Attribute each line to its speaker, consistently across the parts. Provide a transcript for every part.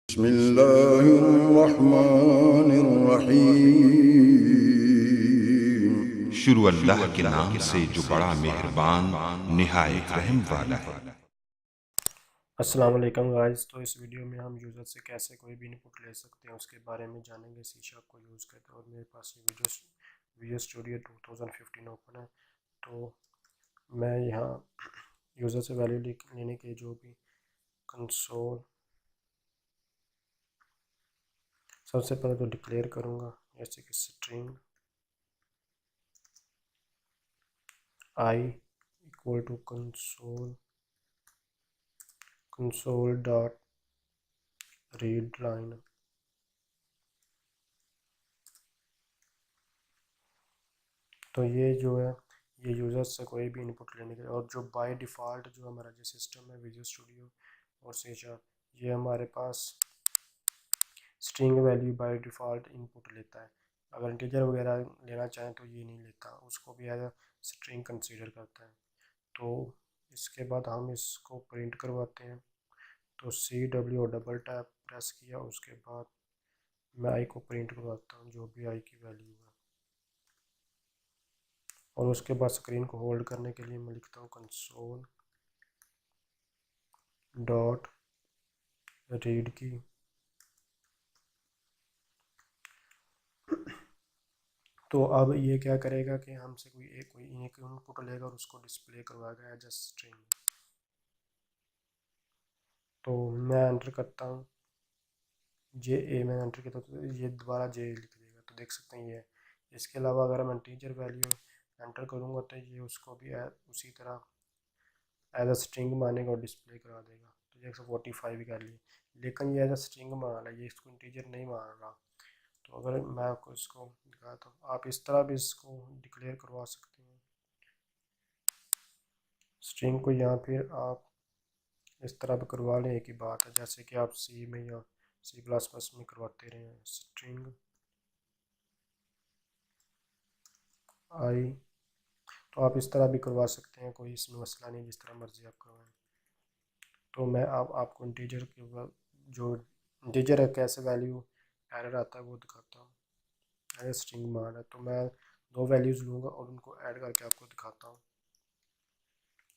Speaker 1: बिस्मिल्लाहिर्रहमानिर्रहीम। शुरू अल्लाह के नाम से जो बड़ा मेहरबान निहायत रहम वाला है।
Speaker 2: अस्सलाम वालेकुम गाइस। तो इस वीडियो में हम यूज़र से कैसे कोई भी इनपुट ले सकते हैं उसके बारे में जानेंगे। सी शार्प को यूज़ करते हैं और मेरे पास ये विजुअल स्टूडियो 2015 ओपन है। तो मैं यहाँ यूज़र से वैल्यू लेने के जो भी कंसोल सबसे पहले तो डिक्लेयर करूँगा, जैसे कि string I equal to console dot read line. तो ये जो है ये यूज़र से कोई भी इनपुट लेने के, और जो बाय डिफ़ॉल्ट जो हमारा जो सिस्टम है विजुअल स्टूडियो और सी शार्प, ये हमारे पास string value by default input लेता है। अगर इंटीजर वगैरह लेना चाहें तो ये नहीं लेता, उसको भी एज अ स्ट्रिंग कंसीडर करता है। तो इसके बाद हम इसको प्रिंट करवाते हैं। तो CW और डबल टैप प्रेस किया, उसके बाद मैं आई को प्रिंट करवाता हूँ, जो भी आई की वैल्यू है। और उसके बाद स्क्रीन को होल्ड करने के लिए मैं लिखता हूँ कंसोल डॉट रीड की। तो अब ये क्या करेगा कि हमसे कोई एक इनपुट लेगा और उसको डिस्प्ले करवाएगा एज अ स्ट्रिंग। तो मैं एंटर करता हूँ JA, मैंने एंटर किया तो ये दोबारा JA लिख देगा। तो देख सकते हैं ये। इसके अलावा अगर मैं इंटीजर वैल्यू एंटर करूँगा तो ये उसको भी उसी तरह एज अ स्ट्रिंग मानेगा और डिस्प्ले करा देगा। तो ये 145 कर लिए, लेकिन ये एज अ स्ट्रिंग मान रहा है, ये इसको इंटीजर नहीं मान रहा। तो अगर मैं आपको इसको दिखाता हूँ, आप इस तरह भी इसको डिक्लेयर करवा सकते हैं स्ट्रिंग को, या फिर आप इस तरह भी करवा लें। एक ही बात है, जैसे कि आप सी में या C++ में करवाते रहे हैं स्ट्रिंग आई। तो आप इस तरह भी करवा सकते हैं, कोई इसमें मसला नहीं, जिस तरह मर्जी आप करवाएं। तो मैं आपको इंटीजर के जो इंटीजर है कैसे वैल्यू एरर आता है वो दिखाता हूँ। एज स्ट्रिंग मान है, तो मैं दो वैल्यूज़ लूँगा और उनको ऐड करके आपको दिखाता हूँ।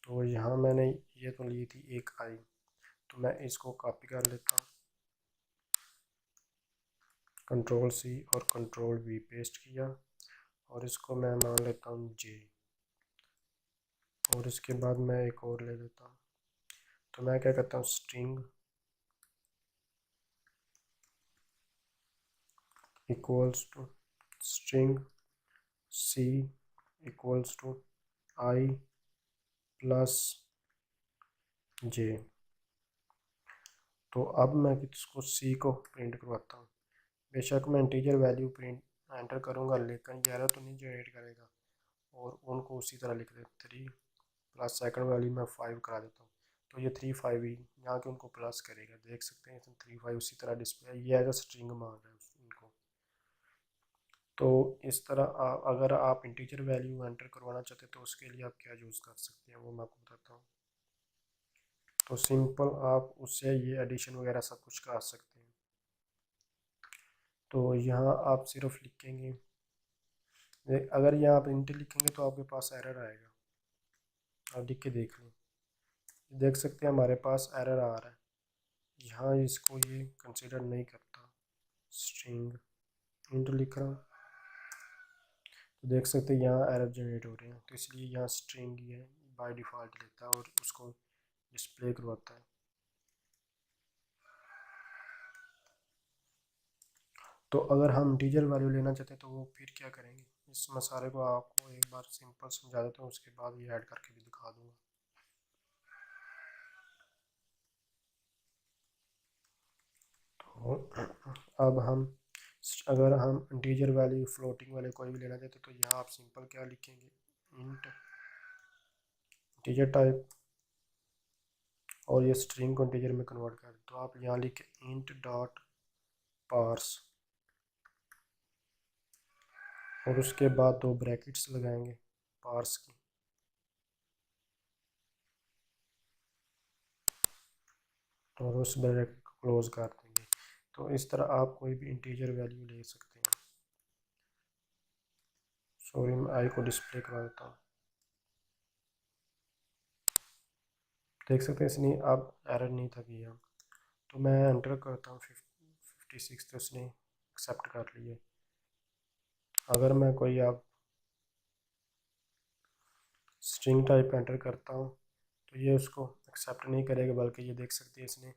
Speaker 2: तो यहाँ मैंने ये तो ली थी एक आई, तो मैं इसको कॉपी कर लेता हूँ, Ctrl+C और Ctrl+V पेस्ट किया, और इसको मैं मान लेता हूँ J। और इसके बाद मैं एक और ले लेता हूँ। तो मैं क्या करता हूँ string equals to string C equals to I plus J। तो अब मैं इसको C को प्रिंट करवाता हूँ। बेशक मैं इंटीजर वैल्यू प्रिंट एंटर करूँगा, लेकिन ये एरर तो नहीं जनरेट करेगा, और उनको उसी तरह लिख दे 3 प्लस सेकंड वैल्यू मैं 5 करा देता हूँ। तो ये 3 5 ही यहाँ के उनको प्लस करेगा। देख सकते हैं 3 5 उसी तरह डिस्प्ले, ये एज अ स्ट्रिंग मान रहा है उनको। तो इस तरह अगर आप इंटीजर वैल्यू एंटर करवाना चाहते हैं तो उसके लिए आप क्या यूज़ कर सकते हैं वो मैं आपको बताता हूँ। तो सिंपल आप उससे ये एडिशन वगैरह सब कुछ कर सकते हैं। तो यहाँ आप सिर्फ लिखेंगे, अगर यहाँ आप इंट लिखेंगे तो आपके पास एरर आएगा। आप लिख के देख लें, देख सकते हैं हमारे पास एरर आ रहा है। यहाँ इसको ये कंसिडर नहीं करता, स्ट्रिंग इंट लिख रहा हूँ, तो देख सकते हैं यहाँ एरर जनरेट हो रहे हैं। तो इसलिए यहाँ स्ट्रिंग ये बाय डिफ़ॉल्ट लेता है और उसको डिस्प्ले करवाता है। तो अगर हम इंटीजर वैल्यू लेना चाहते हैं तो वो फिर क्या करेंगे, इस मसाले को आपको एक बार सिंपल समझा देता हूँ, उसके बाद ये ऐड करके भी दिखा दूँगा। तो अब अगर हम इंटीजर वैल्यू फ्लोटिंग वाले कोई भी लेना चाहते हैं तो यहाँ आप सिंपल क्या लिखेंगे, इंट इंटीजर टाइप, और ये स्ट्रिंग को इंटीजर में कन्वर्ट कर। तो आप यहाँ लिखे इंट डॉट पार्स, और उसके बाद दो ब्रैकेट्स लगाएंगे पार्स की, और उस ब्रैकेट को क्लोज कर देंगे। तो इस तरह आप कोई भी इंटीजर वैल्यू ले सकते हैं। सॉरी, मैं आई को डिस्प्ले करा देता हूँ। देख सकते हैं इसने अब एरर नहीं था किया। तो मैं एंटर करता हूँ 56, तो इसने एक्सेप्ट कर लिए। अगर मैं कोई अब स्ट्रिंग टाइप एंटर करता हूँ तो ये उसको एक्सेप्ट नहीं करेगा, बल्कि ये देख सकते हैं इसने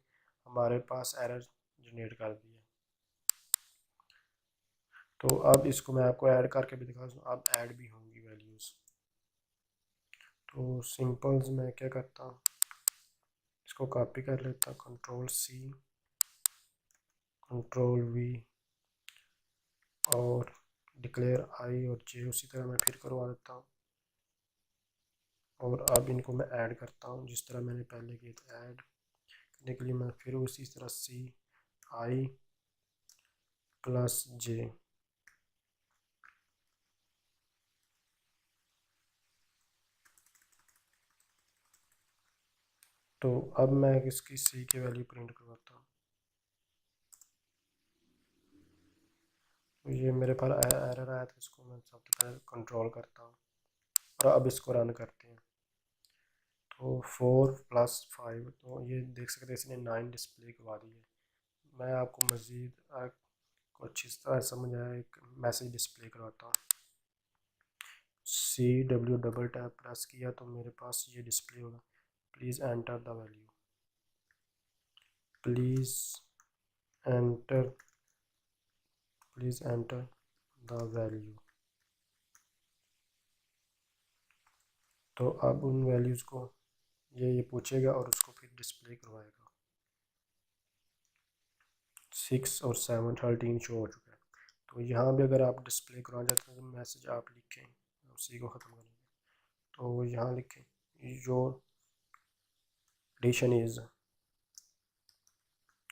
Speaker 2: हमारे पास एरर जनरेट कर दी है। तो अब इसको मैं आपको ऐड करके भी दिखा दूँ, अब ऐड भी होंगी वैल्यूज़। तो सिंपल्स मैं क्या करता हूँ, इसको कॉपी कर लेता हूँ, Ctrl+C, Ctrl+V और डिक्लेयर आई और जे उसी तरह मैं फिर करवा देता हूँ। और अब इनको मैं ऐड करता हूँ जिस तरह मैंने पहले किया था। ऐड करने के लिए मैं फिर उसी तरह CI+J। तो अब मैं इसकी सी की वैल्यू प्रिंट करवाता हूँ। तो ये मेरे पास एरर आया था, इसको मैं सबसे पहले कंट्रोल करता हूँ और अब इसको रन करते हैं। तो 4+5, तो ये देख सकते हैं इसने 9 डिस्प्ले करवा दी है। मैं आपको मज़ीद को अच्छी तरह समझ आया, एक मैसेज डिस्प्ले करवाता हूँ। CW डबल टैप प्रेस किया तो मेरे पास ये डिस्प्ले होगा, please enter the value, please enter, please enter the value. तो अब उन वैल्यूज़ को ये पूछेगा और उसको फिर डिस्प्ले करवाएगा। 6 और 7 13 शो हो चुका है। तो यहाँ भी अगर आप डिस्प्ले करवाना चाहते हैं तो मैसेज आप लिखें, उसी को ख़त्म करेंगे। तो यहाँ लिखें योर एडिशन इज़,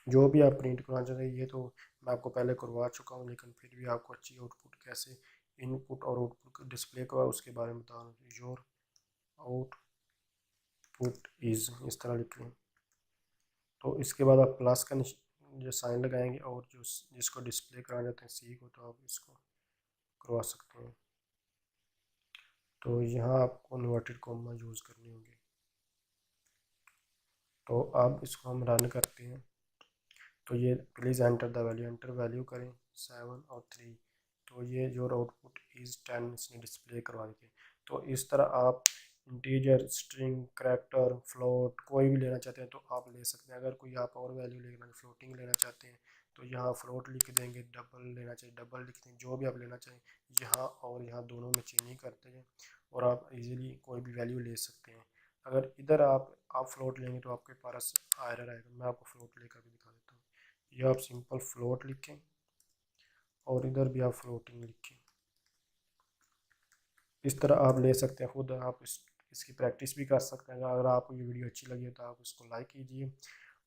Speaker 2: जो भी आप प्रिंट करवाना चाहते हैं। ये तो मैं आपको पहले करवा चुका हूँ, लेकिन फिर भी आपको अच्छी आउटपुट कैसे इनपुट और आउटपुट डिस्प्ले करवा उसके बारे में बता रहा हूँ। योर आउटपुट इज़ इस तरह लिख लें। तो इसके बाद आप प्लस का जो साइन लगाएंगे और जो जिसको डिस्प्ले कराना चाहते हैं सी को, तो आप इसको करवा सकते हैं। तो यहाँ आपको इन्वर्टेड कॉमा यूज़ करने होंगे। तो अब इसको हम रन करते हैं। तो ये please enter the value, enter value करें 7 और 3। तो ये जो आउटपुट इज़ 10 इसने डिस्प्ले करवा दी थी। तो इस तरह आप इंटीजर, स्ट्रिंग, करैक्टर, फ्लोट कोई भी लेना चाहते हैं तो आप ले सकते हैं। अगर कोई आप और वैल्यू लेना, फ्लोटिंग लेना चाहते हैं तो यहाँ फ्लोट लिख देंगे, डबल लेना चाहिए डबल लिख देंगे, जो भी आप लेना चाहें यहाँ और यहाँ दोनों में चेंजिंग करते हैं और आप इजीली कोई भी वैल्यू ले सकते हैं। अगर इधर आप फ्लोट लेंगे तो आपके पास एरर आएगा। मैं आपको फ्लोट लेकर भी दिखा देता हूँ। ये आप सिंपल फ्लोट लिखें और इधर भी आप फ्लोटिंग लिखें। इस तरह आप ले सकते हैं, खुद आप इसकी प्रैक्टिस भी कर सकते हैं। अगर आपको ये वीडियो अच्छी लगी तो आप इसको लाइक कीजिए।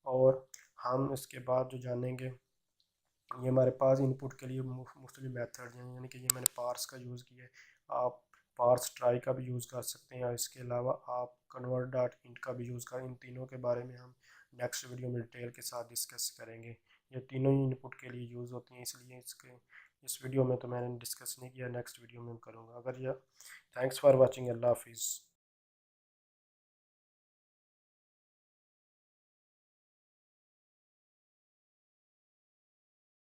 Speaker 2: और हम इसके बाद जो जानेंगे, ये हमारे पास इनपुट के लिए मुख्तलिफ मेथड हैं, यानी कि ये मैंने पार्स का यूज़ किया है। आप पार्स ट्राई का भी यूज़ कर सकते हैं और इसके अलावा आप convert.int का भी यूज़ करें। इन तीनों के बारे में हम नेक्स्ट वीडियो में डिटेल के साथ डिस्कस करेंगे। ये तीनों ही इनपुट के लिए यूज़ होती हैं, इसलिए इस वीडियो में तो मैंने डिस्कस नहीं किया, नेक्स्ट वीडियो में करूँगा। अगर यह थैंक्स फॉर वॉचिंग, अल्लाह हाफिज़।